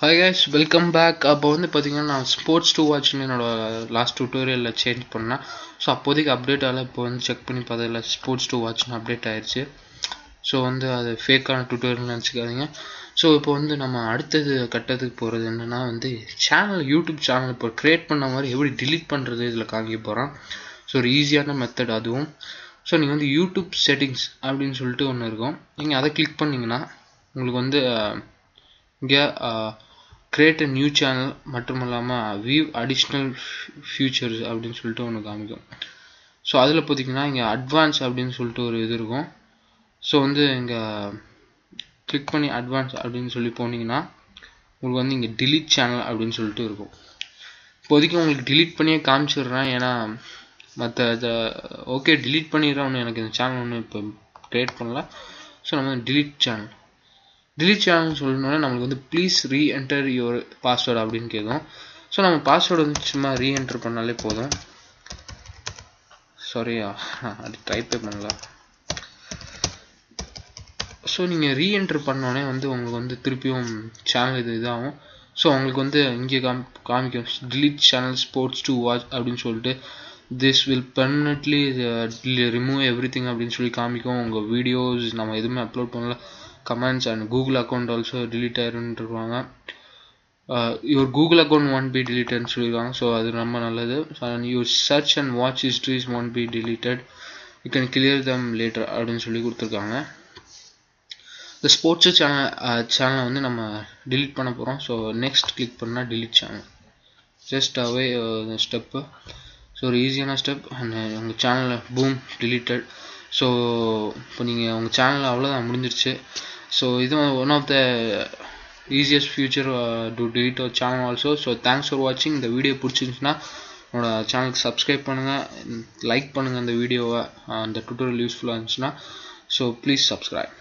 Hi guys, welcome back. அப்போ வந்து பார்த்தீங்கன்னா நான் ஸ்போர்ட்ஸ் டூ வாட்ச்னு என்னோட லாஸ்ட் டியூட்டோரியலில் சேஞ்ச் பண்ணேன். ஸோ அப்போதைக்கு அப்டேட் ஆகலை. இப்போ வந்து செக் பண்ணி பார்த்ததில்ல ஸ்போர்ட்ஸ் டூ வாட்ச்னு அப்டேட் ஆயிடுச்சு. ஸோ வந்து அது ஃபேக்கான டியூட்டோரியல் நினச்சிக்காதீங்க. ஸோ இப்போ வந்து நம்ம அடுத்தது கட்டத்துக்கு போகிறது என்னென்னா வந்து யூடியூப் சேனல் இப்போ க்ரியேட் பண்ண மாதிரி எப்படி டிலீட் பண்ணுறது இதில் காமிக்க போகிறோம். ஸோ ஒரு ஈஸியான மெத்தட் அதுவும். ஸோ நீங்கள் வந்து யூடியூப் செட்டிங்ஸ் அப்படின்னு சொல்லிட்டு ஒன்று இருக்கும். நீங்கள் அதை கிளிக் பண்ணிங்கன்னா உங்களுக்கு வந்து இங்கே கிரியேட் அ நியூ சேனல் மற்றும் இல்லாமல் வியூ அடிஷ்னல் ஃபியூச்சர்ஸ் அப்படின்னு சொல்லிட்டு ஒன்று காமிக்கும். ஸோ அதில் பார்த்தீங்கன்னா இங்கே அட்வான்ஸ் அப்படின்னு சொல்லிட்டு ஒரு இது இருக்கும். ஸோ வந்து இங்கே கிளிக் பண்ணி அட்வான்ஸ் அப்படின்னு சொல்லி போனீங்கன்னா உங்களுக்கு வந்து இங்கே டிலீட் சேனல் அப்படின்னு சொல்லிட்டு இருக்கும். இப்போதைக்கு உங்களுக்கு டிலீட் பண்ணியே காமிச்சிடுறேன். ஏன்னா மற்ற ஓகே டிலீட் பண்ணிடுறேன். ஒன்று எனக்கு இந்த சேனல் ஒன்று இப்போ க்ரியேட் பண்ணல. ஸோ நம்ம டிலீட் சேனல் சொல்லணுன்னா நம்மளுக்கு வந்து ப்ளீஸ் ரீஎன்டர் யுவர் பாஸ்வேர்டு அப்படின்னு கேட்கும். ஸோ நம்ம பாஸ்வேர்டு வந்து சும்மா ரீஎன்டர் பண்ணாலே போதும். சாரியா அது டைப்பே பண்ணல. ஸோ நீங்கள் ரீஎன்டர் பண்ணோடனே வந்து உங்களுக்கு வந்து திருப்பியும் சேனல் இதாகும். ஸோ உங்களுக்கு வந்து இங்கே காமிக்கும் delete channel sports to watch அப்படின்னு சொல்லிட்டு this will permanently remove everything அப்படின்னு சொல்லி காமிக்கும். உங்கள் வீடியோஸ் நம்ம எதுவுமே அப்லோட் பண்ணல, comments and Google account also delete ஆயிருன்ருவாங்க. Your Google account won't be டிலீட்டட்னு சொல்லியிருக்காங்க. ஸோ அது ரொம்ப நல்லது. Your search and watch histories won't be deleted, you can clear them later அப்படின்னு சொல்லி கொடுத்துருக்காங்க. இந்த ஸ்போர்ட்ஸு சேனலை வந்து நம்ம டிலீட் பண்ண போகிறோம். ஸோ நெக்ஸ்ட் கிளிக் பண்ணால் டிலீட் சேனல் ஜஸ்ட் அவே ஸ்டெப்பு. ஸோ ஒரு ஈஸியான ஸ்டெப். உங்கள் சேனலில் பூம் டிலீட்டட். ஸோ இப்போ நீங்கள் உங்கள் சேனலில் அவ்வளோதான் முடிஞ்சிருச்சு. ஸோ இது one of the easiest feature to delete our channel also. So thanks for வாட்சிங். இந்த வீடியோ பிடிச்சிருந்துச்சுன்னா என்னோட சேனலுக்கு சப்ஸ்கிரைப் பண்ணுங்கள், லைக் பண்ணுங்கள் இந்த வீடியோவை. அந்த டுட்டோரியல் யூஸ்ஃபுல்லாக இருந்துச்சுன்னா. So please subscribe.